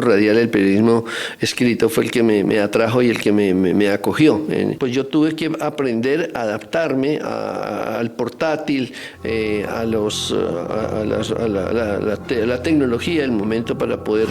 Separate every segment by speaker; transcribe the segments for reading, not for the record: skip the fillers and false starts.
Speaker 1: radial, el periodismo escrito fue el que me atrajo y el que me acogió. Pues yo tuve que aprender a adaptarme al portátil, a la tecnología, el momento para poder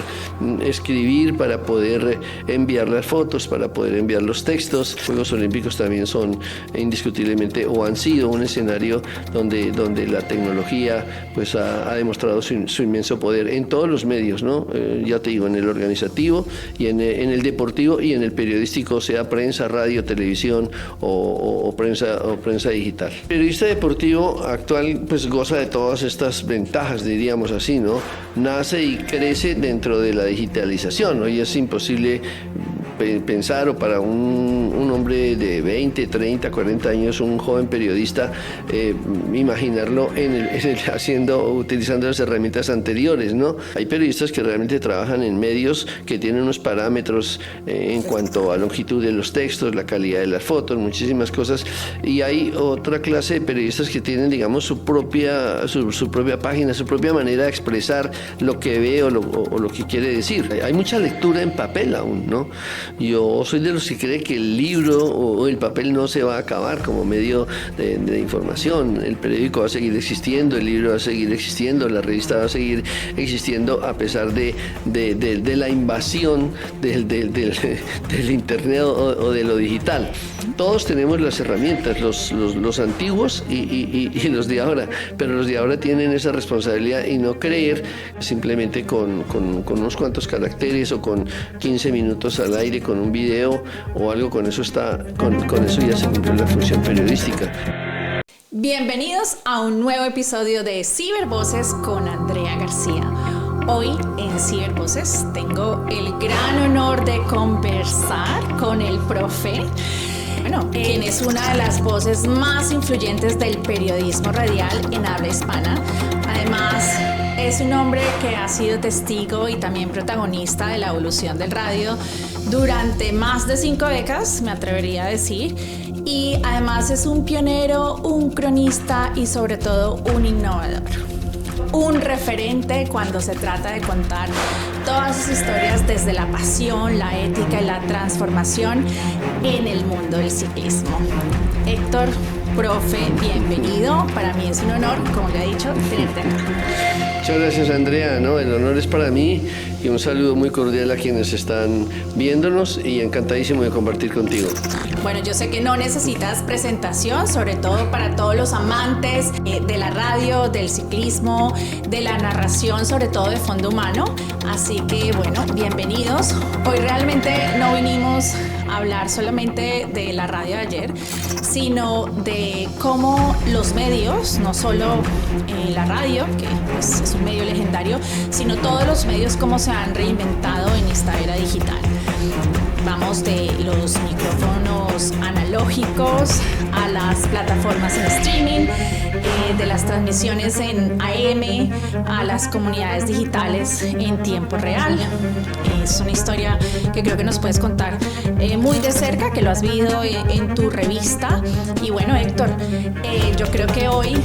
Speaker 1: escribir, para poder enviar las fotos, para poder enviar los textos. Los Juegos Olímpicos también son indiscutiblemente o han sido un escenario donde la tecnología pues ha demostrado su inmenso poder en todos los medios, ¿no? Ya te digo, en el organizativo y en el deportivo y en el periodístico, sea prensa, radio, televisión o prensa digital. El periodista deportivo actual pues goza de todas estas ventajas, diríamos así, ¿no? Nace y crece dentro de la digitalización. Hoy es imposible pensar, o para un hombre de 20, 30, 40 años, un joven periodista, imaginarlo utilizando las herramientas anteriores, ¿no? Hay periodistas que realmente trabajan en medios que tienen unos parámetros en cuanto a longitud de los textos, la calidad de las fotos, muchísimas cosas, y hay otra clase de periodistas que tienen, digamos, su propia página, su propia manera de expresar lo que ve o lo que quiere decir. Hay mucha lectura en papel aún, ¿no? Yo soy de los que cree que el libro o el papel no se va a acabar como medio de información. El periódico va a seguir existiendo, el libro va a seguir existiendo, la revista va a seguir existiendo a pesar de la invasión del internet o de lo digital. Todos tenemos las herramientas, los antiguos y los de ahora, pero los de ahora tienen esa responsabilidad y no creer simplemente con unos cuantos caracteres o con 15 minutos al aire, con un video o algo, con eso ya se cumplió la función periodística.
Speaker 2: Bienvenidos a un nuevo episodio de Cibervoces con Andrea García. Hoy en Cibervoces tengo el gran honor de conversar con el profe, quien es una de las voces más influyentes del periodismo radial en habla hispana. Además, es un hombre que ha sido testigo y también protagonista de la evolución del radio durante más de 5 décadas, me atrevería a decir. Y además es un pionero, un cronista y sobre todo un innovador. Un referente cuando se trata de contar todas sus historias desde la pasión, la ética y la transformación en el mundo del ciclismo. Héctor, profe, bienvenido. Para mí es un honor, como le he dicho, tenerte acá.
Speaker 1: Muchas gracias, Andrea, ¿no? El honor es para mí y un saludo muy cordial a quienes están viéndonos y encantadísimo de compartir contigo.
Speaker 2: Bueno, yo sé que no necesitas presentación, sobre todo para todos los amantes de la radio, del ciclismo, de la narración, sobre todo de fondo humano. Así que, bueno, bienvenidos. Hoy realmente no vinimos a hablar solamente de la radio de ayer, sino de cómo los medios, no solo la radio, que pues, es un medio legendario, sino todos los medios, cómo se han reinventado en esta era digital. Vamos de los micrófonos analógicos a las plataformas en streaming, de las transmisiones en AM a las comunidades digitales en tiempo real. Es una historia que creo que nos puedes contar muy de cerca, que lo has vivido en tu revista. Y bueno, Héctor, yo creo que hoy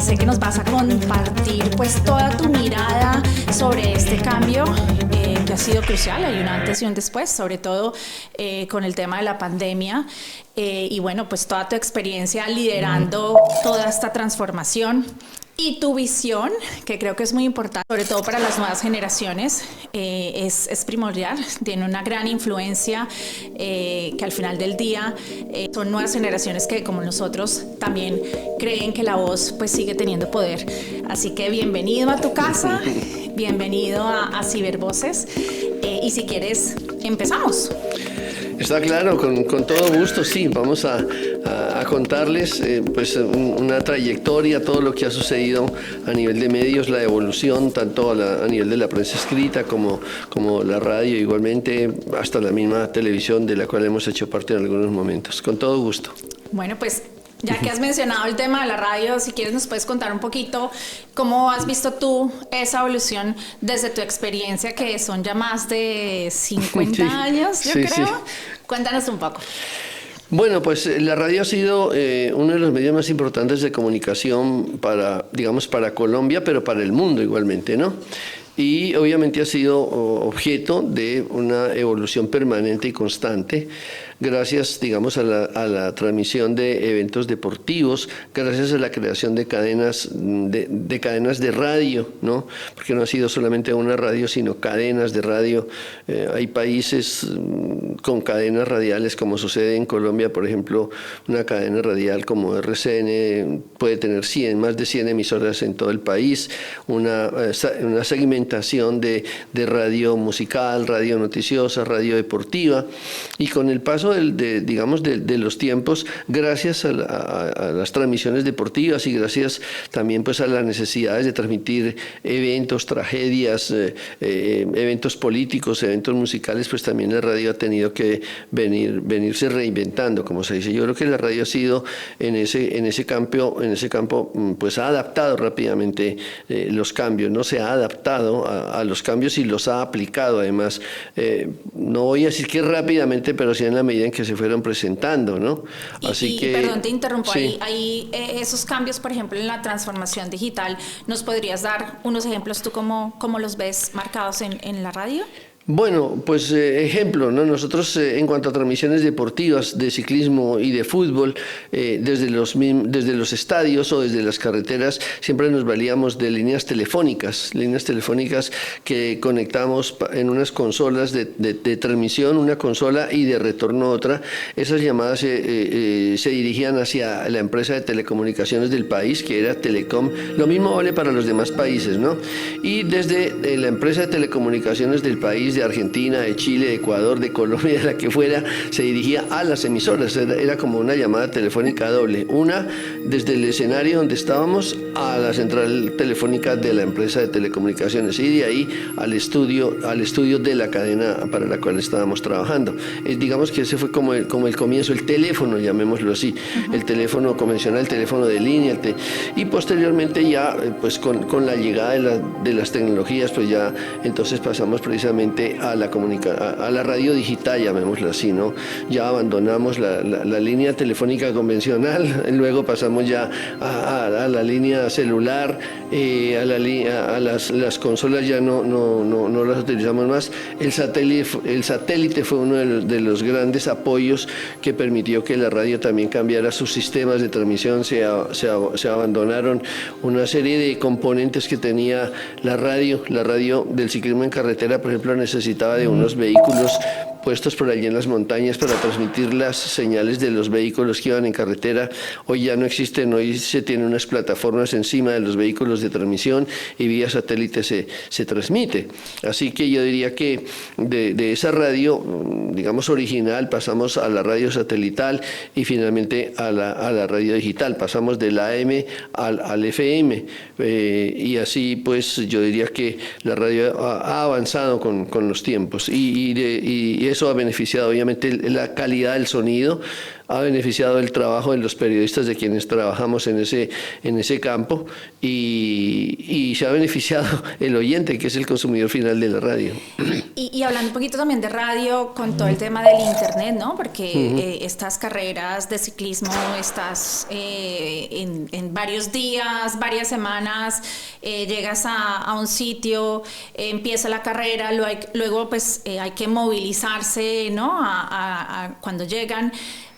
Speaker 2: sé que nos vas a compartir pues toda tu mirada sobre este cambio que ha sido crucial. Hay un antes y un después, sobre todo con el tema de la pandemia. Y bueno, pues toda tu experiencia liderando toda esta transformación y tu visión, que creo que es muy importante, sobre todo para las nuevas generaciones, es primordial. Tiene una gran influencia que al final del día son nuevas generaciones que, como nosotros, también creen que la voz pues sigue teniendo poder. Así que bienvenido a tu casa, bienvenido a Cibervoces, y si quieres, empezamos.
Speaker 1: Está claro, con todo gusto, sí. Vamos a contarles pues una trayectoria, todo lo que ha sucedido a nivel de medios, la evolución, tanto a nivel de la prensa escrita como la radio, igualmente hasta la misma televisión, de la cual hemos hecho parte en algunos momentos. Con todo gusto.
Speaker 2: Bueno, pues ya que has mencionado el tema de la radio, si quieres nos puedes contar un poquito cómo has visto tú esa evolución desde tu experiencia, que son ya más de 50 años, yo creo. Sí. Cuéntanos un poco.
Speaker 1: Bueno, pues la radio ha sido uno de los medios más importantes de comunicación para Colombia, pero para el mundo igualmente, ¿no? y obviamente ha sido objeto de una evolución permanente y constante, gracias, digamos, a la transmisión de eventos deportivos, gracias a la creación de cadenas de radio, ¿no? Porque no ha sido solamente una radio, sino cadenas de radio. Hay países con cadenas radiales, como sucede en Colombia, por ejemplo, una cadena radial como RCN puede tener más de 100 emisoras en todo el país, una segmentación de radio musical, radio noticiosa, radio deportiva, y con el paso de los tiempos, gracias a las transmisiones deportivas y gracias también pues a las necesidades de transmitir eventos, tragedias, eventos políticos, eventos musicales, pues también la radio ha tenido que venirse reinventando, como se dice. Yo creo que la radio ha sido en ese campo pues ha adaptado rápidamente los cambios, ¿no? Se ha adaptado a los cambios y los ha aplicado, además, no voy a decir que rápidamente, pero sí en la medida en que se fueron presentando, ¿no? Así que...
Speaker 2: Perdón, te interrumpo,
Speaker 1: sí.
Speaker 2: ahí esos cambios, por ejemplo, en la transformación digital, ¿nos podrías dar unos ejemplos? ¿Tú cómo los ves marcados en la radio?
Speaker 1: Bueno, pues ejemplo, ¿no? Nosotros en cuanto a transmisiones deportivas de ciclismo y de fútbol, desde los estadios o desde las carreteras, siempre nos valíamos de líneas telefónicas que conectamos en unas consolas de transmisión, una consola y de retorno otra. Esas llamadas se dirigían hacia la empresa de telecomunicaciones del país, que era Telecom. Lo mismo vale para los demás países, ¿no? Y desde la empresa de telecomunicaciones del país, de Argentina, de Chile, de Ecuador, de Colombia, de la que fuera, se dirigía a las emisoras. Era como una llamada telefónica doble. Una desde el escenario donde estábamos a la central telefónica de la empresa de telecomunicaciones y de ahí al estudio de la cadena para la cual estábamos trabajando. Digamos que ese fue como el comienzo, el teléfono, llamémoslo así, el teléfono convencional, el teléfono de línea, y posteriormente ya pues con la llegada de las tecnologías, pues ya entonces pasamos precisamente a la radio digital, llamémoslo así, ¿no? Ya abandonamos la línea telefónica convencional, luego pasamos ya a la línea celular, a las consolas ya no las utilizamos más. El satélite fue uno de los grandes apoyos que permitió que la radio también cambiara sus sistemas de transmisión. Se abandonaron una serie de componentes que tenía la radio del ciclismo en carretera, por ejemplo, necesitaba de unos vehículos puestos por allí en las montañas para transmitir las señales de los vehículos que iban en carretera. Hoy ya no existen, hoy se tienen unas plataformas encima de los vehículos de transmisión y vía satélite se transmite. Así que yo diría que de esa radio, digamos, original, pasamos a la radio satelital y finalmente a la radio digital. Pasamos del AM al FM y así pues yo diría que la radio ha avanzado con los tiempos y eso ha beneficiado obviamente la calidad del sonido, ha beneficiado el trabajo de los periodistas de quienes trabajamos en ese campo y se ha beneficiado el oyente, que es el consumidor final de la radio.
Speaker 2: Y hablando un poquito también de radio, con todo el tema del internet, ¿no? Porque estas carreras de ciclismo, estás en varios días, varias semanas, llegas a un sitio, empieza la carrera, luego pues hay que movilizarse, ¿no? Cuando llegan.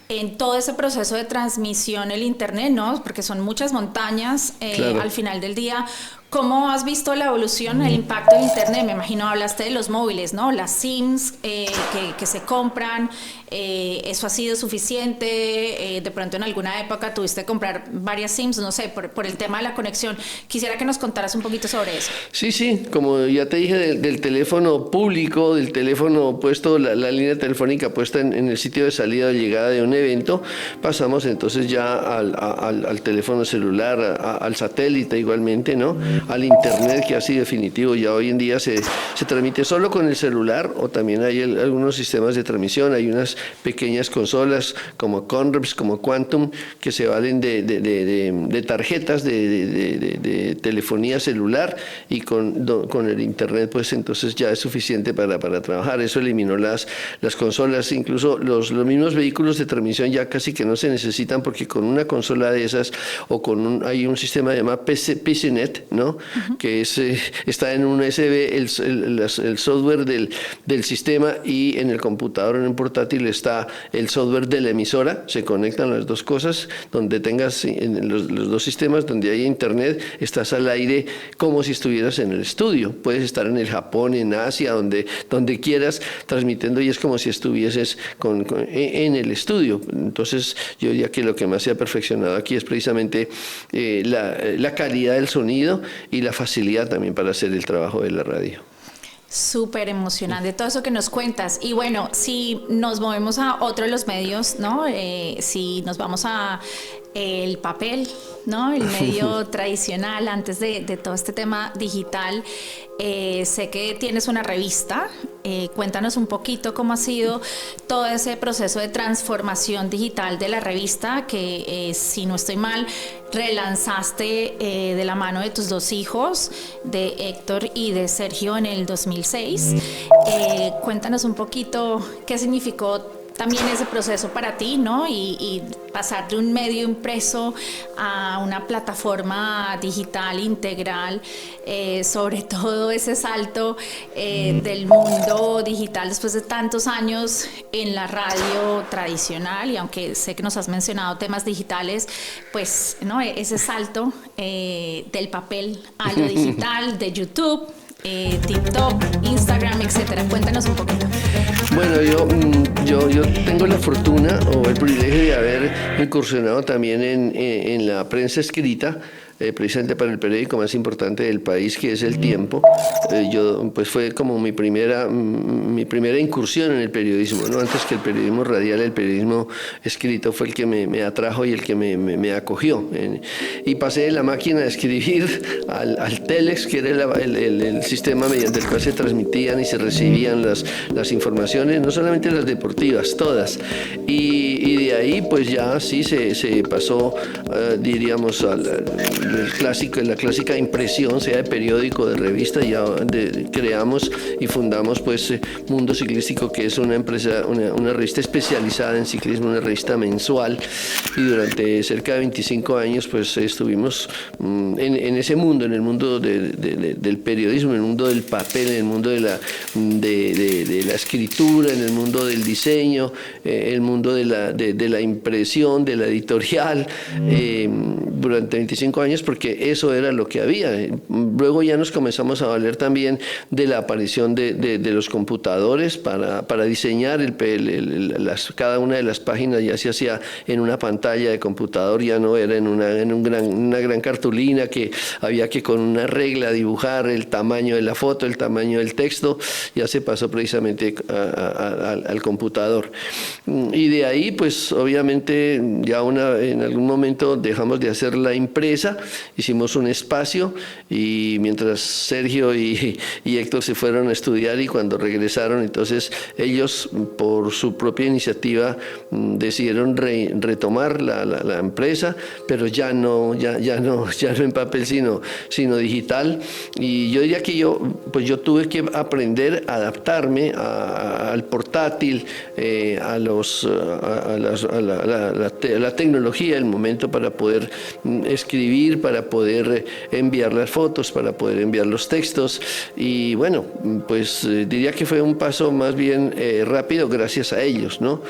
Speaker 2: En todo ese proceso de transmisión, el internet, ¿no? Porque son muchas montañas
Speaker 1: Claro.
Speaker 2: al final del día. ¿Cómo has visto la evolución, el impacto de internet? Me imagino hablaste de los móviles, ¿no? Las SIMs que se compran, ¿eso ha sido suficiente? De pronto en alguna época tuviste que comprar varias SIMs, no sé, por el tema de la conexión. Quisiera que nos contaras un poquito sobre eso.
Speaker 1: Sí, como ya te dije, del teléfono público, del teléfono puesto, la línea telefónica puesta en el sitio de salida o llegada de un evento, pasamos entonces ya al teléfono celular, al satélite igualmente, ¿no? Al internet, que así definitivo ya hoy en día se transmite solo con el celular, o también hay algunos sistemas de transmisión. Hay unas pequeñas consolas como Conreps, como Quantum, que se valen de tarjetas de telefonía celular, y con el internet pues entonces ya es suficiente para trabajar. Eso eliminó las consolas, incluso los mismos vehículos de transmisión ya casi que no se necesitan, porque con una consola de esas o hay un sistema llamado PCNet, ¿no? ¿no? Que es, está en un USB el software del sistema, y en el computador, en un portátil, está el software de la emisora. Se conectan las dos cosas, donde tengas en los dos sistemas, donde hay internet, estás al aire como si estuvieras en el estudio. Puedes estar en el Japón, en Asia, donde quieras, transmitiendo, y es como si estuvieses en el estudio. Entonces yo diría que lo que más se ha perfeccionado aquí es precisamente la calidad del sonido y la facilidad también para hacer el trabajo de la radio.
Speaker 2: Súper emocionante todo eso que nos cuentas. Y bueno, si nos movemos a otro de los medios, ¿no? Si nos vamos a el papel, ¿no? El medio tradicional, antes de todo este tema digital. Sé que tienes una revista. Cuéntanos un poquito cómo ha sido todo ese proceso de transformación digital de la revista, que si no estoy mal, relanzaste de la mano de tus dos hijos, de Héctor y de Sergio, en el 2006. Cuéntanos un poquito qué significó también ese proceso para ti, ¿no? Y pasar de un medio impreso a una plataforma digital integral, sobre todo ese salto del mundo digital después de tantos años en la radio tradicional. Y aunque sé que nos has mencionado temas digitales, pues, ¿no? Ese salto del papel a lo digital, de YouTube, TikTok, Instagram, etcétera. Cuéntanos un poquito.
Speaker 1: Bueno, yo tengo la fortuna o el privilegio de haber incursionado también en la prensa escrita, precisamente para el periódico más importante del país, que es El Tiempo. Pues fue como mi primera incursión en el periodismo, ¿no? Antes que el periodismo radial, el periodismo escrito fue el que me atrajo y el que me acogió. Y pasé de la máquina de escribir al telex, que era el sistema mediante el cual se transmitían y se recibían las informaciones, no solamente las deportivas, todas. Y de ahí pues ya sí se pasó, diríamos, la clásica impresión, sea de periódico, de revista. Ya creamos y fundamos pues Mundo Ciclístico, que es una empresa, una revista especializada en ciclismo, una revista mensual, y durante cerca de 25 años pues estuvimos en ese mundo, en el mundo del periodismo, en el mundo del papel, en el mundo de la escritura, en el mundo del diseño, el mundo de la impresión, de la editorial, durante 25 años, porque eso era lo que había. Luego ya nos comenzamos a valer también de la aparición de los computadores para diseñar cada una de las páginas. Ya se hacía en una pantalla de computador, ya no era en una gran cartulina que había que con una regla dibujar el tamaño de la foto, el tamaño del texto. Ya se pasó precisamente al computador. Y de ahí pues obviamente ya en algún momento dejamos de hacer la impresa, hicimos un espacio, y mientras Sergio y Héctor se fueron a estudiar, y cuando regresaron, entonces ellos por su propia iniciativa decidieron retomar la empresa, pero ya no en papel, sino digital. Y yo diría que yo tuve que aprender a adaptarme al portátil, a la tecnología, el momento para poder escribir, para poder enviar las fotos, para poder enviar los textos. Y bueno, pues diría que fue un paso más bien rápido gracias a ellos, ¿no?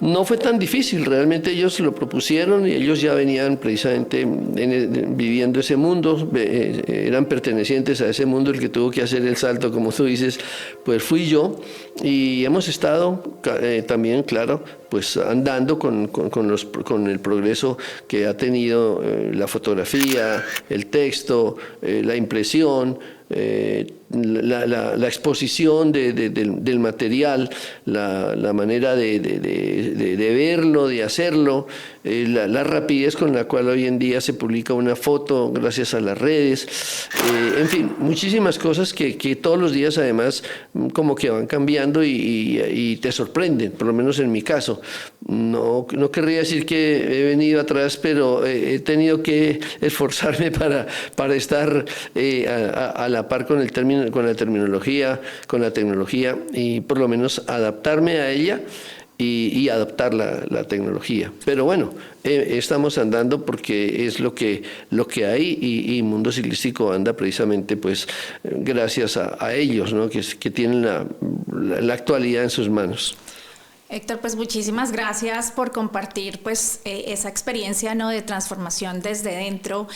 Speaker 1: No fue tan difícil, realmente ellos lo propusieron y ellos ya venían precisamente viviendo ese mundo, eran pertenecientes a ese mundo. El que tuvo que hacer el salto, como tú dices, pues fui yo, y hemos estado también, claro, pues andando con el progreso que ha tenido la fotografía, el texto, la impresión, la exposición del material, la manera de verlo, de hacerlo, la rapidez con la cual hoy en día se publica una foto gracias a las redes, en fin, muchísimas cosas que todos los días además como que van cambiando y te sorprenden, por lo menos en mi caso. No querría decir que he venido atrás, pero he tenido que esforzarme para estar a la par con la terminología, con la tecnología, y por lo menos adaptarme a ella. y adaptar la tecnología. Pero bueno, estamos andando porque es lo que hay y Mundo Ciclístico anda precisamente pues gracias a ellos, ¿no? que tienen la actualidad en sus manos.
Speaker 2: Héctor, pues muchísimas gracias por compartir pues esa experiencia, ¿no?, de transformación desde dentro,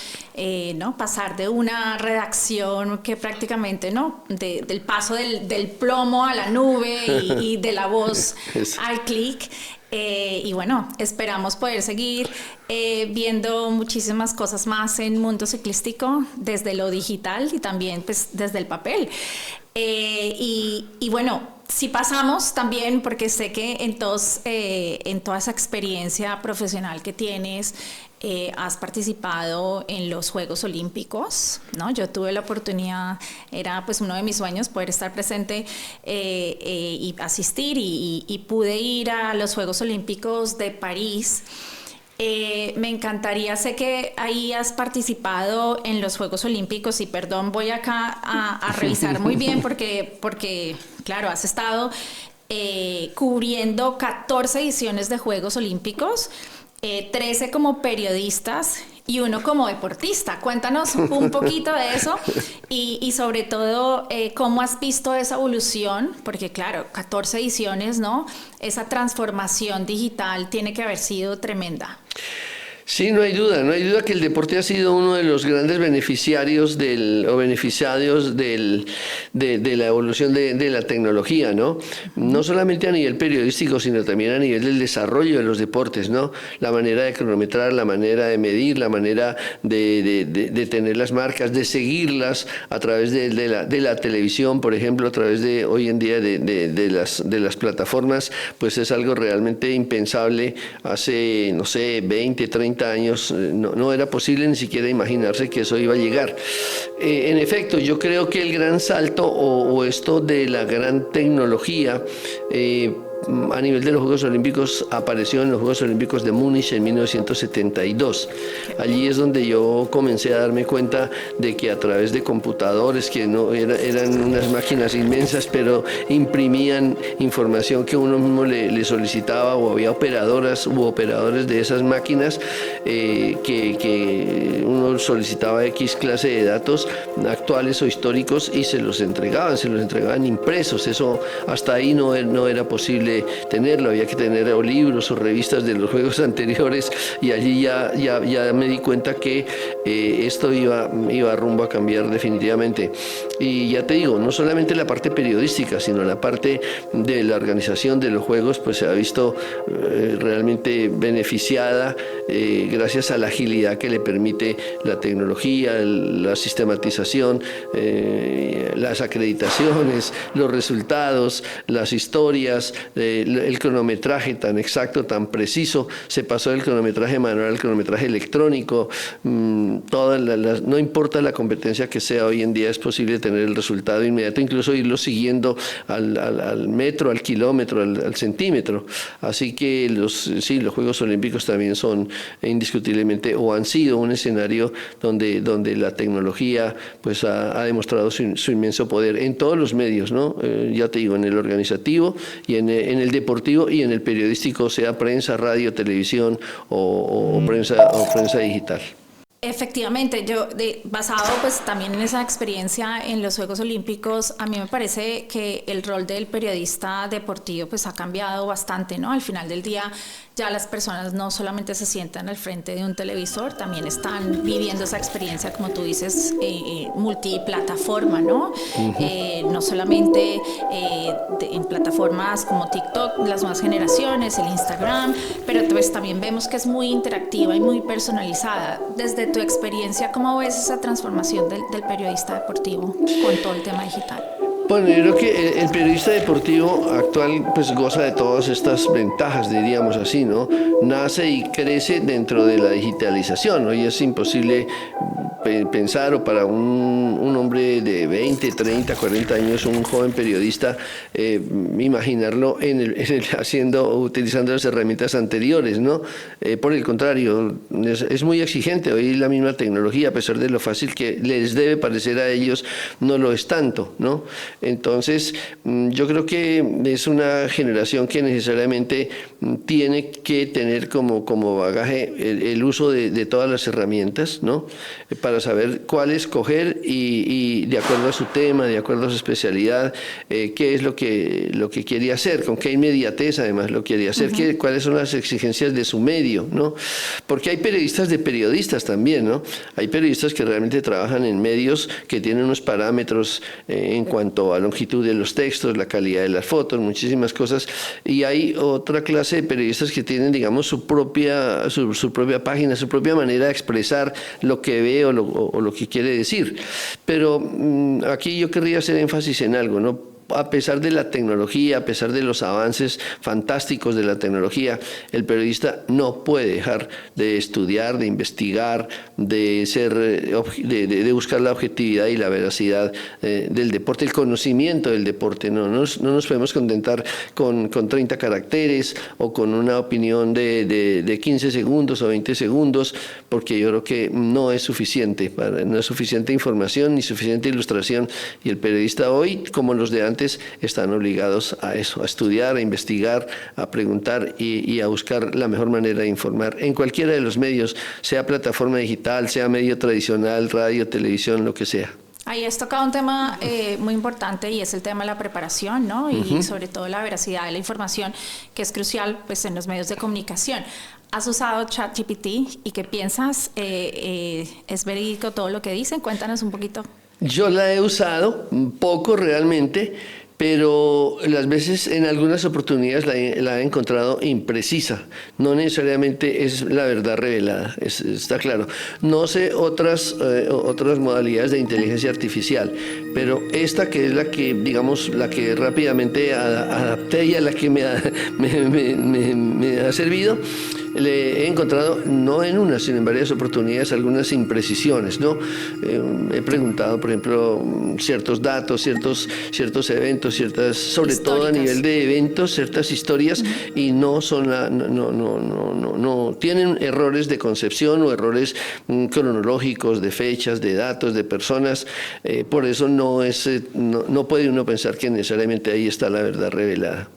Speaker 2: ¿no? Pasar de una redacción que prácticamente, ¿no?, del paso del plomo a la nube y de la voz al clic. Y bueno, esperamos poder seguir viendo muchísimas cosas más en Mundo Ciclístico desde lo digital y también pues desde el papel. Y bueno, si pasamos también, porque sé que en toda esa experiencia profesional que tienes, has participado en los Juegos Olímpicos, ¿no? Yo tuve la oportunidad, era pues uno de mis sueños poder estar presente y asistir y pude ir a los Juegos Olímpicos de París. Me encantaría, sé que ahí has participado en los Juegos Olímpicos y perdón, voy acá a revisar muy bien porque claro, has estado cubriendo 14 ediciones de Juegos Olímpicos, 13 como periodistas y uno como deportista. Cuéntanos un poquito de eso y sobre todo cómo has visto esa evolución, porque claro, 14 ediciones, ¿no? Esa transformación digital tiene que haber sido tremenda.
Speaker 1: Sí, no hay duda que el deporte ha sido uno de los grandes beneficiarios de la evolución de la tecnología, ¿no? No solamente a nivel periodístico, sino también a nivel del desarrollo de los deportes, ¿no? La manera de cronometrar, la manera de medir, la manera de tener las marcas, de seguirlas a través de la televisión, por ejemplo, a través de hoy en día de las plataformas, pues es algo realmente impensable hace, no sé, 20, 30 años, no era posible ni siquiera imaginarse que eso iba a llegar. En efecto, yo creo que el gran salto o esto de la gran tecnología a nivel de los Juegos Olímpicos apareció en los Juegos Olímpicos de Múnich en 1972. Allí es donde yo comencé a darme cuenta de que a través de computadores, que no eran unas máquinas inmensas, pero imprimían información que uno mismo le solicitaba, o había operadoras u operadores de esas máquinas que uno solicitaba X clase de datos actuales o históricos y se los entregaban impresos. Eso hasta ahí no era posible tenerlo, había que tener o libros o revistas de los juegos anteriores, y allí ya me di cuenta que esto iba rumbo a cambiar definitivamente. Y ya te digo, no solamente la parte periodística, sino la parte de la organización de los juegos, pues se ha visto realmente beneficiada gracias a la agilidad que le permite la tecnología, la sistematización, las acreditaciones, los resultados, las historias, el cronometraje tan exacto, tan preciso. Se pasó del cronometraje manual al cronometraje electrónico. No importa la competencia que sea, hoy en día es posible tener el resultado inmediato, incluso irlo siguiendo al metro, al kilómetro, al centímetro. Así que los Juegos Olímpicos también son indiscutiblemente, o han sido, un escenario donde la tecnología pues ha demostrado su inmenso poder en todos los medios, ¿no? Ya te digo, en el organizativo y en el deportivo y en el periodístico, sea prensa, radio, televisión o prensa digital.
Speaker 2: Efectivamente, yo basado pues también en esa experiencia en los Juegos Olímpicos, a mí me parece que el rol del periodista deportivo pues ha cambiado bastante, ¿no? Al final del día ya las personas no solamente se sientan al frente de un televisor, también están viviendo esa experiencia, como tú dices, multiplataforma, ¿no? No solamente en plataformas como TikTok, las nuevas generaciones, el Instagram, pero pues también vemos que es muy interactiva y muy personalizada. Desde tu experiencia, ¿cómo ves esa transformación del periodista deportivo con todo el tema digital?
Speaker 1: Bueno, yo creo que el periodista deportivo actual pues goza de todas estas ventajas, diríamos así, ¿no? Nace y crece dentro de la digitalización. Hoy es imposible pensar, o para un hombre de 20, 30, 40 años, un joven periodista, imaginarlo utilizando las herramientas anteriores, ¿no? Por el contrario, es muy exigente. Hoy la misma tecnología, a pesar de lo fácil que les debe parecer a ellos, no lo es tanto, ¿no? Entonces, yo creo que es una generación que necesariamente tiene que tener como bagaje el uso de todas las herramientas, ¿no? Para saber cuál escoger y de acuerdo a su tema, de acuerdo a su especialidad, qué es lo que quiere hacer, con qué inmediatez además lo quiere hacer, cuáles son las exigencias de su medio, ¿no? Porque hay periodistas de periodistas también, ¿no? Hay periodistas que realmente trabajan en medios que tienen unos parámetros en cuanto a longitud de los textos, la calidad de las fotos, muchísimas cosas, y hay otra clase de periodistas que tienen, digamos, su propia página, su propia manera de expresar lo que ve o lo que quiere decir. Pero aquí yo querría hacer énfasis en algo, ¿no? A pesar de la tecnología, a pesar de los avances fantásticos de la tecnología, el periodista no puede dejar de estudiar, de investigar, de buscar la objetividad y la veracidad del deporte, el conocimiento del deporte. No nos podemos contentar con 30 caracteres o con una opinión de 15 segundos o 20 segundos, porque yo creo que no es suficiente información ni suficiente ilustración, y el periodista hoy, como los de antes, están obligados a eso, a estudiar, a investigar, a preguntar y a buscar la mejor manera de informar en cualquiera de los medios, sea plataforma digital, sea medio tradicional, radio, televisión, lo que sea.
Speaker 2: Ahí has tocado un tema muy importante, y es el tema de la preparación, ¿no? Y sobre todo la veracidad de la información, que es crucial, pues, en los medios de comunicación. ¿Has usado ChatGPT y qué piensas? ¿Es verídico todo lo que dicen? Cuéntanos un poquito.
Speaker 1: Yo la he usado un poco realmente, pero las veces, en algunas oportunidades la he encontrado imprecisa. No necesariamente es la verdad revelada, está claro. No sé otras modalidades de inteligencia artificial, pero esta, que es la que, digamos, la que rápidamente adapté y a la que me ha servido, le he encontrado, no en una, sino en varias oportunidades, algunas imprecisiones, ¿no? He preguntado, por ejemplo, ciertos datos, ciertos eventos, sobre todo a nivel de eventos, ciertas historias, y no tienen errores de concepción o errores cronológicos, de fechas, de datos, de personas. Por eso no puede uno pensar que necesariamente ahí está la verdad revelada.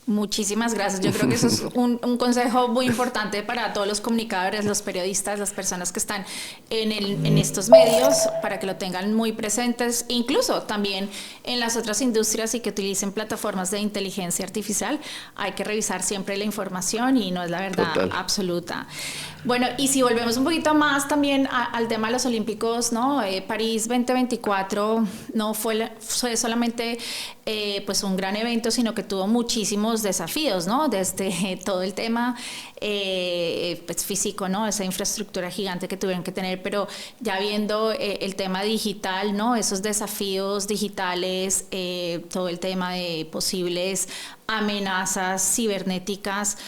Speaker 2: Muchísimas gracias. Yo creo que eso es un consejo muy importante para todos los comunicadores, los periodistas, las personas que están en estos medios, para que lo tengan muy presentes, incluso también en las otras industrias, y que utilicen plataformas de inteligencia artificial. Hay que revisar siempre la información y no es la verdad absoluta. Bueno, y si volvemos un poquito más también al tema de los Olímpicos, ¿no? París 2024 no fue solamente pues un gran evento, sino que tuvo muchísimos desafíos, ¿no? Desde todo el tema pues físico, ¿no? Esa infraestructura gigante que tuvieron que tener, pero ya viendo el tema digital, ¿no? Esos desafíos digitales, todo el tema de posibles amenazas cibernéticas.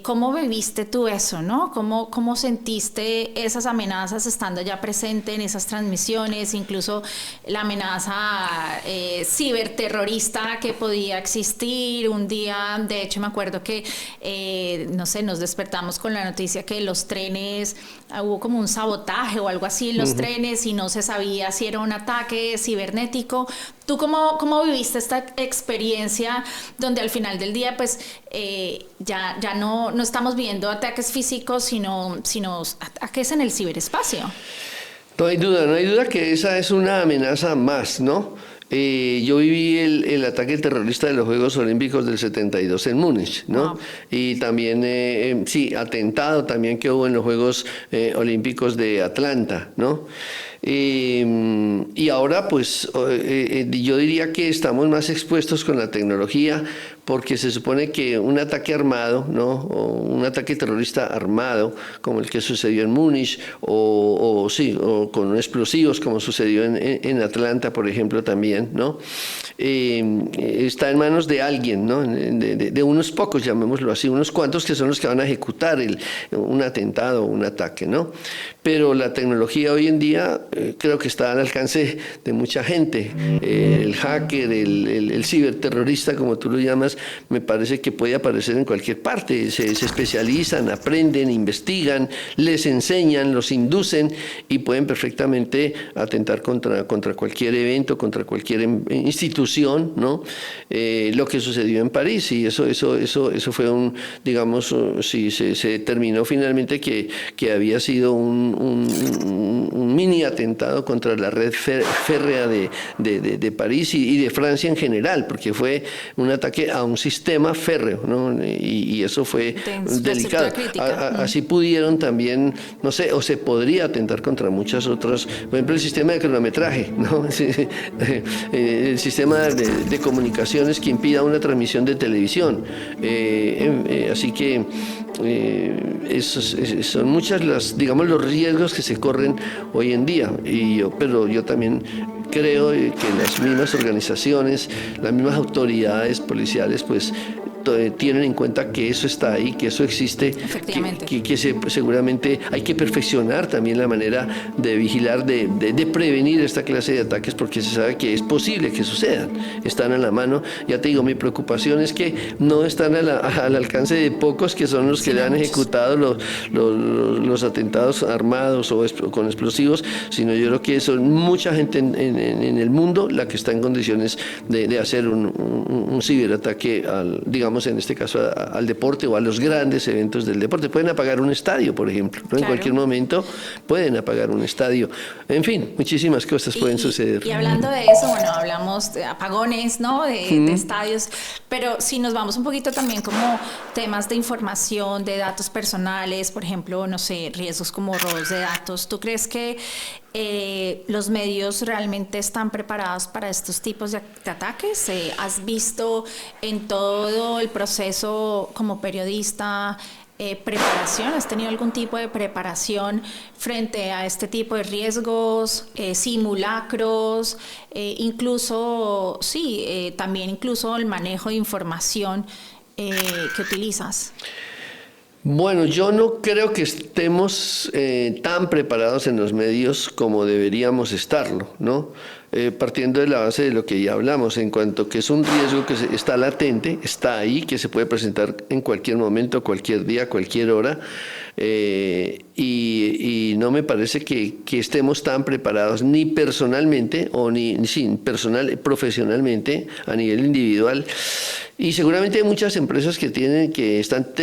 Speaker 2: ¿Cómo viviste tú eso, no? ¿Cómo sentiste esas amenazas estando ya presente en esas transmisiones? Incluso la amenaza ciberterrorista que podía existir un día. De hecho, me acuerdo que, no sé, nos despertamos con la noticia que los trenes, hubo como un sabotaje o algo así en los trenes, y no se sabía si era un ataque cibernético. ¿Tú cómo viviste esta experiencia donde al final del día, pues, ya no estamos viendo ataques físicos, sino ataques en el ciberespacio?
Speaker 1: No hay duda que esa es una amenaza más, ¿no? Yo viví el ataque terrorista de los Juegos Olímpicos del 72 en Múnich, ¿no? Wow. Y también, atentado también que hubo en los Juegos Olímpicos de Atlanta, ¿no? Y ahora pues yo diría que estamos más expuestos con la tecnología, porque se supone que un ataque armado, ¿no? O un ataque terrorista armado, como el que sucedió en Múnich, o con explosivos, como sucedió en Atlanta, por ejemplo, también, ¿no? Está en manos de alguien, ¿no? De unos pocos, llamémoslo así, unos cuantos que son los que van a ejecutar un atentado o un ataque, ¿no? Pero la tecnología hoy en día creo que está al alcance de mucha gente. El hacker, el ciberterrorista, como tú lo llamas, me parece que puede aparecer en cualquier parte. Se especializan, aprenden, investigan, les enseñan, los inducen y pueden perfectamente atentar contra cualquier evento, contra cualquier institución, ¿no? Lo que sucedió en París, y eso fue digamos, sí, se determinó finalmente que había sido un mini atentado contra la red férrea de París y de Francia en general, porque fue un ataque a un sistema férreo, ¿no? Y eso fue delicado. Así pudieron también, no sé, o se podría atentar contra muchas otras, por ejemplo, el sistema de cronometraje, ¿no? El sistema de comunicaciones que impida una transmisión de televisión. Así que son muchas digamos, los riesgos que se corren hoy en día, pero yo también creo que las mismas organizaciones, las mismas autoridades policiales, pues tienen en cuenta que eso está ahí, que eso existe, que seguramente hay que perfeccionar también la manera de vigilar, de prevenir esta clase de ataques, porque se sabe que es posible que sucedan, están a la mano. Ya te digo, mi preocupación es que no están al alcance de pocos, que son los que le han ejecutado los atentados armados o con explosivos, sino yo creo que son mucha gente en el mundo la que está en condiciones de hacer un ciberataque digamos, en este caso al deporte o a los grandes eventos del deporte. Pueden apagar un estadio, por ejemplo, ¿no? Claro. En cualquier momento pueden apagar un estadio. En fin, muchísimas cosas pueden suceder.
Speaker 2: Y hablando de eso, bueno, hablamos de apagones, ¿no? De estadios, pero si nos vamos un poquito también como temas de información, de datos personales, por ejemplo, no sé, riesgos como robos de datos. ¿Tú crees que los medios realmente están preparados para estos tipos de ataques? ¿Has visto en todo el proceso como periodista preparación? ¿Has tenido algún tipo de preparación frente a este tipo de riesgos, simulacros, incluso, también incluso el manejo de información que utilizas?
Speaker 1: Bueno, yo no creo que estemos tan preparados en los medios como deberíamos estarlo, ¿no? Partiendo de la base de lo que ya hablamos, en cuanto que es un riesgo que está latente, está ahí, que se puede presentar en cualquier momento, cualquier día, cualquier hora, y no me parece que estemos tan preparados ni personalmente profesionalmente a nivel individual. Y seguramente hay muchas empresas que están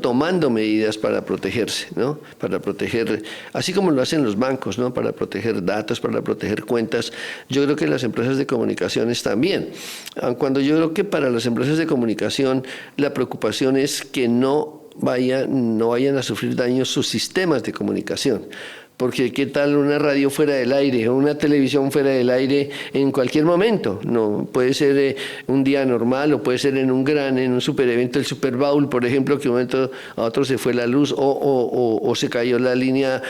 Speaker 1: tomando medidas para protegerse, ¿no? Para proteger, así como lo hacen los bancos, ¿no? Para proteger datos, para proteger cuentas. Yo creo que las empresas de comunicaciones también. Cuando yo creo que para las empresas de comunicación la preocupación es que no vayan a sufrir daños sus sistemas de comunicación. Porque qué tal una radio fuera del aire o una televisión fuera del aire en cualquier momento. No puede ser un día normal, o puede ser en un super evento, el Super Bowl, por ejemplo, que de un momento a otro se fue la luz o se cayó la línea,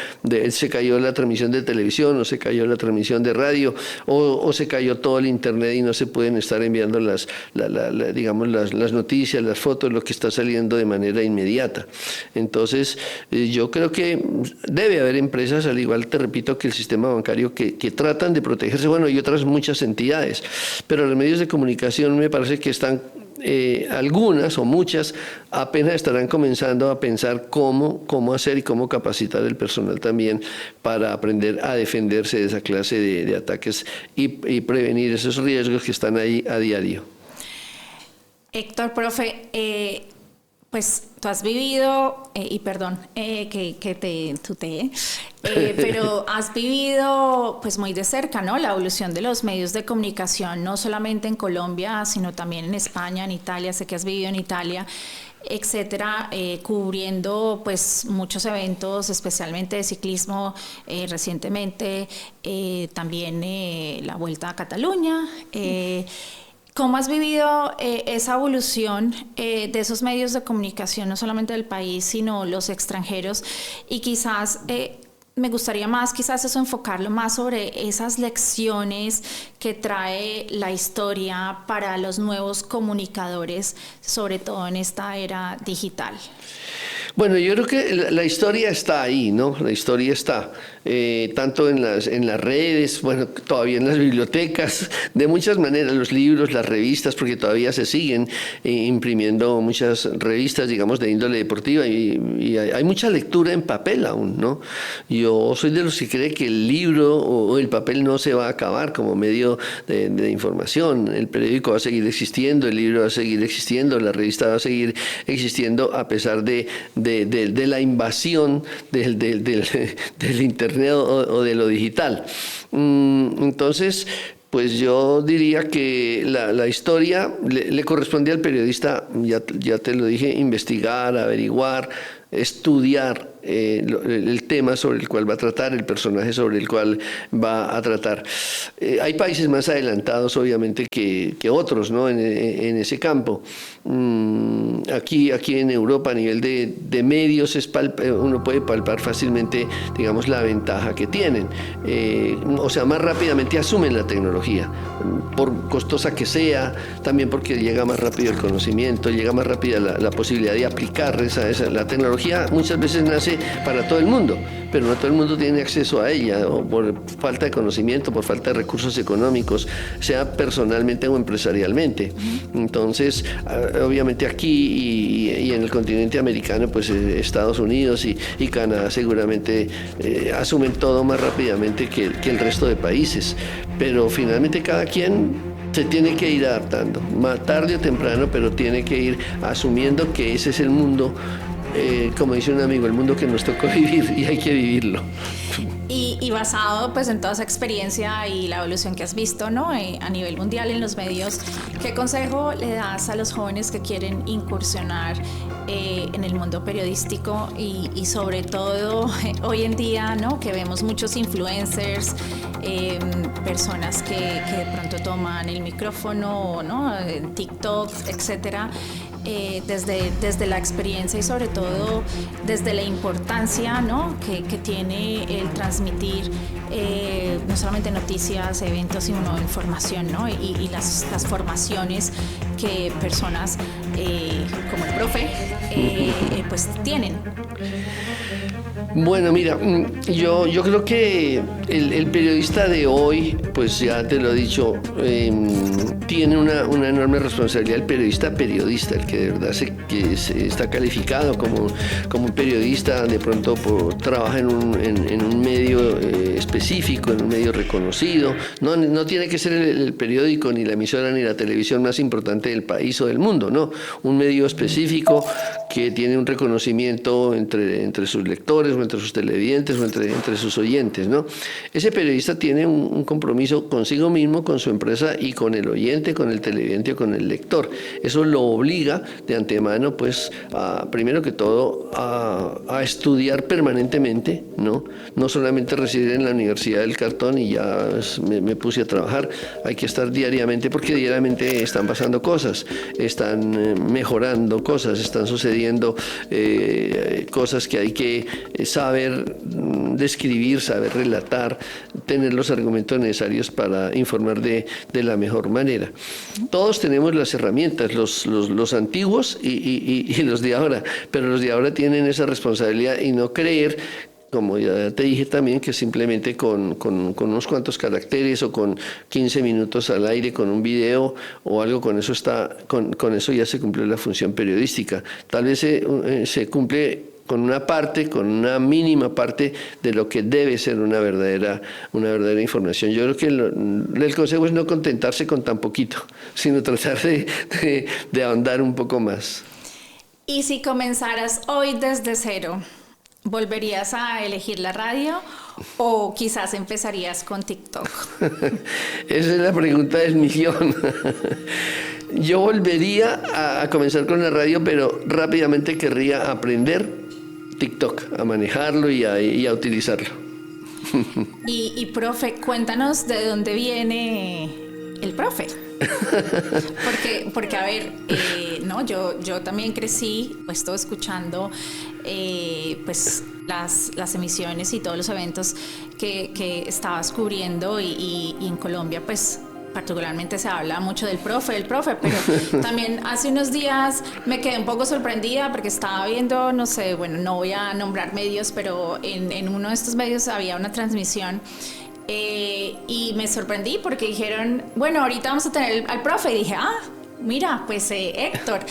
Speaker 1: se cayó la transmisión de televisión, o se cayó la transmisión de radio, o se cayó todo el internet y no se pueden estar enviando las noticias, las fotos, lo que está saliendo de manera inmediata. Entonces, yo creo que debe haber empresas, al igual, te repito, que el sistema bancario, que tratan de protegerse, bueno, y otras muchas entidades, pero los medios de comunicación me parece que están, algunas o muchas, apenas estarán comenzando a pensar cómo hacer y cómo capacitar el personal también para aprender a defenderse de esa clase de ataques y prevenir esos riesgos que están ahí a diario.
Speaker 2: Héctor, profe, Pues tú has vivido, y perdón que te tuteé, pero has vivido pues muy de cerca, ¿no? La evolución de los medios de comunicación, no solamente en Colombia, sino también en España, en Italia, sé que has vivido en Italia, etcétera, cubriendo pues muchos eventos, especialmente de ciclismo, recientemente, también la Vuelta a Cataluña. ¿Cómo has vivido esa evolución de esos medios de comunicación, no solamente del país, sino los extranjeros? Y quizás me gustaría más, quizás eso enfocarlo más sobre esas lecciones que trae la historia para los nuevos comunicadores, sobre todo en esta era digital.
Speaker 1: Bueno, yo creo que la historia está ahí, ¿no? La historia está tanto en las redes, bueno, todavía en las bibliotecas, de muchas maneras, los libros, las revistas, porque todavía se siguen imprimiendo muchas revistas, digamos, de índole deportiva y hay mucha lectura en papel aún, ¿no? Yo soy de los que cree que el libro o el papel no se va a acabar como medio de información. El periódico va a seguir existiendo, el libro va a seguir existiendo, la revista va a seguir existiendo a pesar de la invasión del Internet o de lo digital. Entonces, pues yo diría que la historia le corresponde al periodista, ya te lo dije, investigar, averiguar, estudiar el tema sobre el cual va a tratar, el personaje sobre el cual va a tratar. Hay países más adelantados, obviamente, que otros, ¿no? en ese campo. Aquí en Europa, a nivel de medios, uno puede palpar fácilmente, digamos, la ventaja que tienen. O sea, más rápidamente asumen la tecnología, por costosa que sea, también porque llega más rápido el conocimiento, llega más rápida la posibilidad de aplicar la tecnología. Muchas veces nace para todo el mundo, pero no todo el mundo tiene acceso a ella, o por falta de conocimiento, por falta de recursos económicos, sea personalmente o empresarialmente. Entonces, obviamente aquí y en el continente americano, pues Estados Unidos y Canadá seguramente asumen todo más rápidamente que el resto de países, pero finalmente cada quien se tiene que ir adaptando, más tarde o temprano, pero tiene que ir asumiendo que ese es el mundo, como dice un amigo, el mundo que nos tocó vivir y hay que vivirlo.
Speaker 2: Y basado pues en toda esa experiencia y la evolución que has visto, ¿no? A nivel mundial en los medios, ¿qué consejo le das a los jóvenes que quieren incursionar en el mundo periodístico y sobre todo hoy en día, ¿no? Que vemos muchos influencers, personas que de pronto toman el micrófono, ¿no? TikTok, etcétera. Desde la experiencia y sobre todo desde la importancia, ¿no? que tiene el transmitir no solamente noticias, eventos, sino información, ¿no? y las formaciones que personas como el profe pues tienen.
Speaker 1: Bueno, mira, yo creo que el periodista de hoy, pues ya te lo he dicho, tiene una enorme responsabilidad. El periodista, el que de verdad está calificado como un periodista, de pronto trabaja en un medio específico, en un medio reconocido. No tiene que ser el periódico, ni la emisora, ni la televisión más importante del país o del mundo, no. Un medio específico que tiene un reconocimiento entre sus lectores o entre sus televidentes o entre sus oyentes, ¿no? Ese periodista tiene un compromiso consigo mismo, con su empresa y con el oyente, con el televidente o con el lector. Eso lo obliga de antemano, pues, primero que todo, a estudiar permanentemente, ¿no? No solamente residir en la Universidad del Cartón y ya me puse a trabajar. Hay que estar diariamente, porque diariamente están pasando cosas, están mejorando cosas, están sucediendo cosas que hay que saber describir, saber relatar, tener los argumentos necesarios para informar de la mejor manera. Todos tenemos las herramientas, los antiguos y los de ahora, pero los de ahora tienen esa responsabilidad y no creer, como ya te dije también, que simplemente con unos cuantos caracteres o con 15 minutos al aire, con un video o algo, con eso ya se cumplió la función periodística. Tal vez se cumple con una mínima parte de lo que debe ser una verdadera información. Yo creo que el consejo es no contentarse con tan poquito, sino tratar de ahondar un poco más.
Speaker 2: Y si comenzaras hoy desde cero, ¿volverías a elegir la radio o quizás empezarías con TikTok?
Speaker 1: Esa es la pregunta del millón. Yo volvería a comenzar con la radio, pero rápidamente querría aprender TikTok, a manejarlo y a utilizarlo.
Speaker 2: Y profe, cuéntanos de dónde viene el profe. Porque a ver, no, yo también crecí, pues, todo escuchando pues las emisiones y todos los eventos que estabas cubriendo y en Colombia, pues particularmente se habla mucho del profe, pero también hace unos días me quedé un poco sorprendida porque estaba viendo, no sé, bueno, no voy a nombrar medios, pero en uno de estos medios había una transmisión y me sorprendí porque dijeron, bueno, ahorita vamos a tener al profe, y dije, mira, pues Héctor,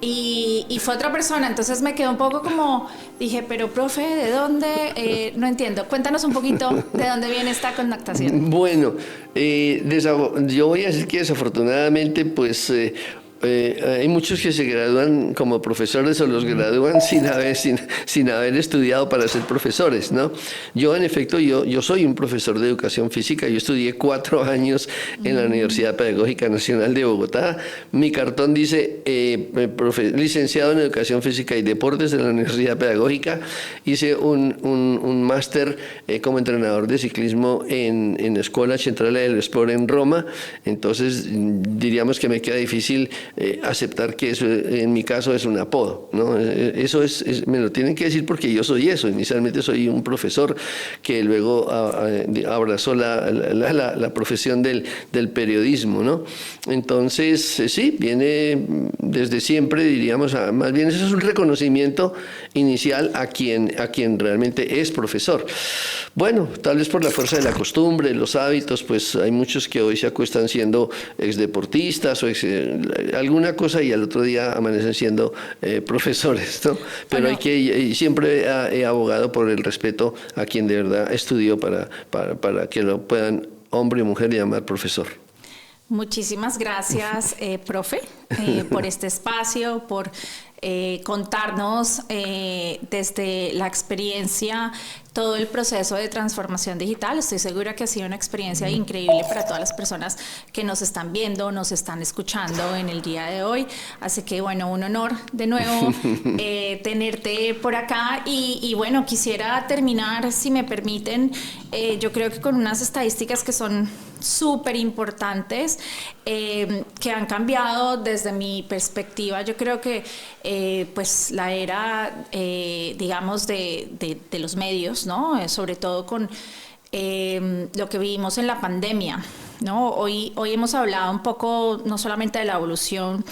Speaker 2: y fue otra persona, entonces me quedé un poco como, dije, pero profe, ¿de dónde? No entiendo, cuéntanos un poquito de dónde viene esta connotación.
Speaker 1: Bueno, yo voy a decir que desafortunadamente, pues hay muchos que se gradúan como profesores o los gradúan sin haber estudiado para ser profesores, ¿no? Yo, en efecto, yo soy un profesor de educación física. Yo estudié 4 años en la Universidad Pedagógica Nacional de Bogotá. Mi cartón dice licenciado en educación física y deportes de la Universidad Pedagógica. Hice un máster como entrenador de ciclismo en Escuela Centrale del Sport en Roma. Entonces, diríamos que me queda difícil aceptar que eso en mi caso es un apodo, ¿no? Eso me lo tienen que decir porque yo soy eso. Inicialmente soy un profesor que luego abrazó la profesión del periodismo, ¿no? Entonces, sí, viene desde siempre, diríamos, más bien eso es un reconocimiento inicial a quien realmente es profesor. Bueno, tal vez por la fuerza de la costumbre, los hábitos, pues hay muchos que hoy se acuestan siendo exdeportistas o alguna cosa y al otro día amanecen siendo profesores, ¿no? Pero bueno, siempre he abogado por el respeto a quien de verdad estudió para que lo puedan hombre y mujer llamar profesor.
Speaker 2: Muchísimas gracias, profe, por este espacio, por contarnos desde la experiencia todo el proceso de transformación digital. Estoy segura que ha sido una experiencia increíble para todas las personas que nos están viendo, nos están escuchando en el día de hoy. Así que bueno, un honor de nuevo tenerte por acá y bueno, quisiera terminar, si me permiten, yo creo que con unas estadísticas que son súper importantes, que han cambiado desde mi perspectiva. Yo creo que pues la era, digamos, de los medios, ¿no? Sobre todo con lo que vivimos en la pandemia, ¿no? Hoy hemos hablado un poco no solamente de la evolución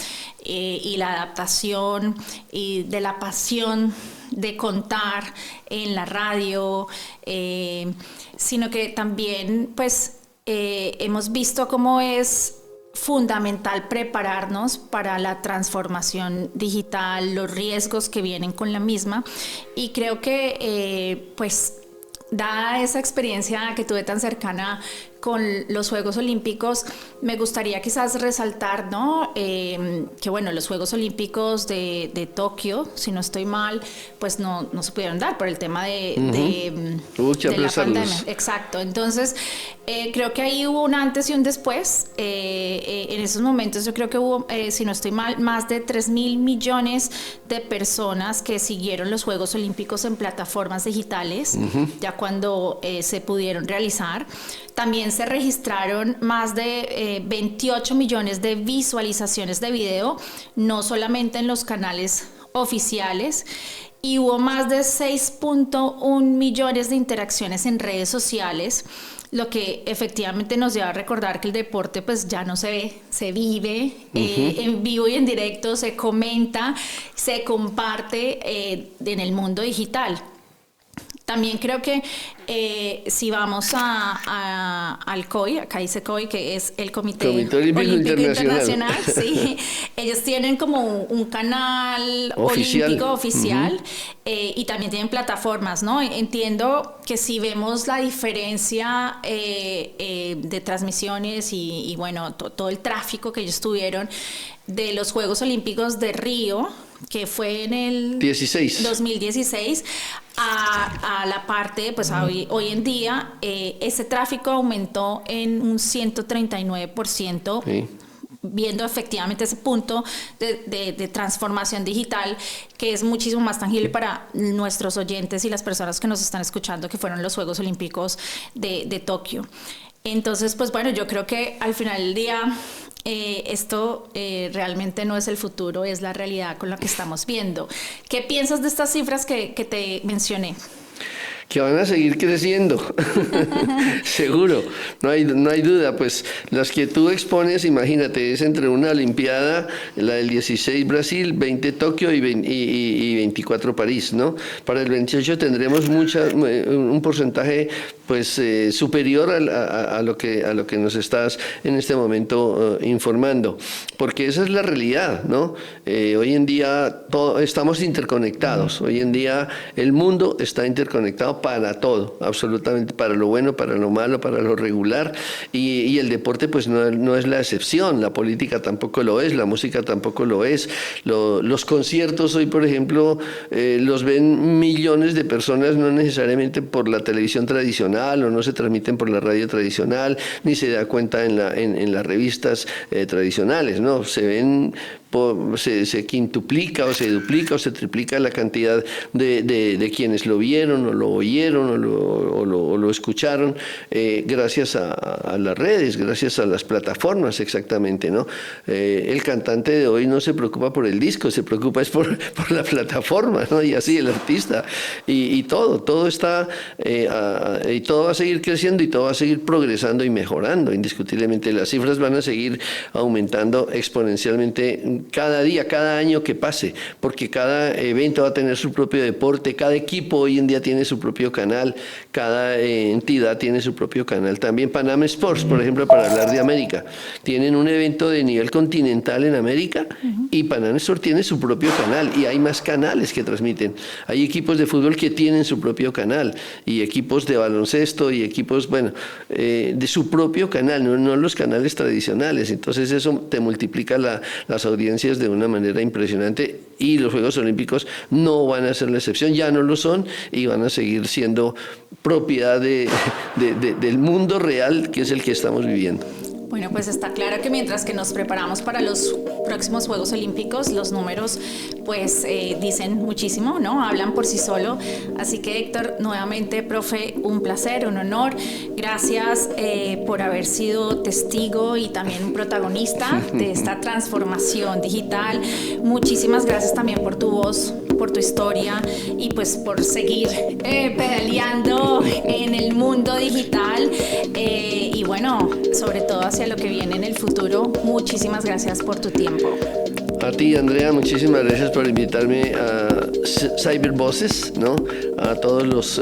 Speaker 2: y la adaptación y de la pasión de contar en la radio, sino que también pues hemos visto cómo es fundamental prepararnos para la transformación digital, los riesgos que vienen con la misma, y creo que pues dada esa experiencia que tuve tan cercana con los Juegos Olímpicos, me gustaría quizás resaltar, ¿no? Que bueno, los Juegos Olímpicos de Tokio, si no estoy mal, pues no se pudieron dar por el tema de la pandemia. Exacto. Entonces, creo que ahí hubo un antes y un después. En esos momentos yo creo que hubo, si no estoy mal, más de 3.000 millones de personas que siguieron los Juegos Olímpicos en plataformas digitales, ya cuando se pudieron realizar. También se registraron más de 28 millones de visualizaciones de video, no solamente en los canales oficiales, y hubo más de 6.1 millones de interacciones en redes sociales, lo que efectivamente nos lleva a recordar que el deporte pues ya no se ve, se vive en vivo y en directo, se comenta, se comparte en el mundo digital. También creo que Si vamos al COI, acá dice COI, que es el Comité
Speaker 1: Olímpico Internacional.
Speaker 2: Sí, ellos tienen como un canal
Speaker 1: oficial.
Speaker 2: olímpico oficial. Y también tienen plataformas, ¿no? Entiendo que si vemos la diferencia de transmisiones y bueno, todo el tráfico que ellos tuvieron de los Juegos Olímpicos de Río, que fue en el 2016, a la parte, pues hoy en día, ese tráfico aumentó en un 139%.
Speaker 1: Sí.
Speaker 2: Viendo efectivamente ese punto de transformación digital que es muchísimo más tangible para nuestros oyentes y las personas que nos están escuchando, que fueron los Juegos Olímpicos de Tokio. Entonces, pues bueno, yo creo que al final del día esto realmente no es el futuro, es la realidad con la que estamos viendo. ¿Qué piensas de estas cifras que te mencioné?
Speaker 1: Que van a seguir creciendo, seguro, no hay duda, pues las que tú expones, imagínate, es entre una Olimpiada, la del 16 Brasil, 20 Tokio y 24 París, ¿no? Para el 28 tendremos un porcentaje pues superior a lo que nos estás en este momento informando, porque esa es la realidad, ¿no? Hoy en día estamos interconectados, hoy en día el mundo está interconectado para todo, absolutamente, para lo bueno, para lo malo, para lo regular, y el deporte pues no es la excepción, la política tampoco lo es, la música tampoco lo es, los conciertos hoy, por ejemplo, los ven millones de personas, no necesariamente por la televisión tradicional, o no se transmiten por la radio tradicional, ni se da cuenta en las revistas tradicionales, ¿no? Se ven, se quintuplica o se duplica o se triplica la cantidad de quienes lo vieron o lo oyeron o lo escucharon gracias a las redes, gracias a las plataformas, exactamente, ¿no? El cantante de hoy no se preocupa por el disco, se preocupa es por la plataforma, ¿no? Y así el artista y todo está y todo va a seguir creciendo y todo va a seguir progresando y mejorando, indiscutiblemente las cifras van a seguir aumentando exponencialmente cada día, cada año que pase, porque cada evento va a tener su propio deporte, cada equipo hoy en día tiene su propio canal, cada entidad tiene su propio canal. También Panam Sports, por ejemplo, para hablar de América, tienen un evento de nivel continental en América y Panam Sports tiene su propio canal y hay más canales que transmiten. Hay equipos de fútbol que tienen su propio canal y equipos de baloncesto y equipos, bueno, de su propio canal, no los canales tradicionales. Entonces eso te multiplica las audiencias de una manera impresionante y los Juegos Olímpicos no van a ser la excepción, ya no lo son y van a seguir siendo propiedad del mundo real que es el que estamos viviendo.
Speaker 2: Bueno, pues está claro que mientras que nos preparamos para los próximos Juegos Olímpicos, los números pues dicen muchísimo, ¿no? Hablan por sí solo. Así que Héctor, nuevamente, profe, un placer, un honor. Gracias por haber sido testigo y también un protagonista de esta transformación digital. Muchísimas gracias también por tu voz, por tu historia y pues por seguir pedaleando en el mundo digital y bueno, sobre todo hacia lo que viene en el futuro. Muchísimas gracias por tu tiempo.
Speaker 1: A ti, Andrea, muchísimas gracias por invitarme a Cybervoces, ¿no? A todos los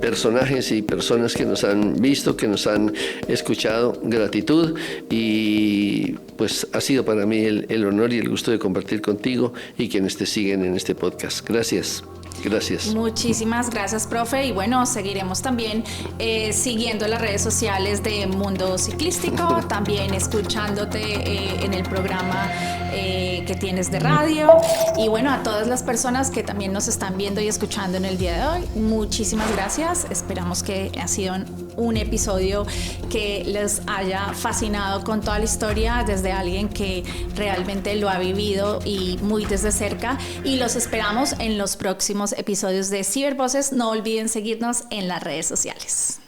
Speaker 1: personajes y personas que nos han visto, que nos han escuchado, gratitud y pues ha sido para mí el honor y el gusto de compartir contigo y quienes te siguen en este podcast. Gracias. Gracias.
Speaker 2: Muchísimas gracias, profe. Y bueno, seguiremos también siguiendo las redes sociales de Mundo Ciclístico, también escuchándote en el programa que tienes de radio. Y bueno, a todas las personas que también nos están viendo y escuchando en el día de hoy, muchísimas gracias. Esperamos que ha sido un episodio que les haya fascinado con toda la historia desde alguien que realmente lo ha vivido y muy desde cerca. Y los esperamos en los próximos episodios de Cybervoces. No olviden seguirnos en las redes sociales.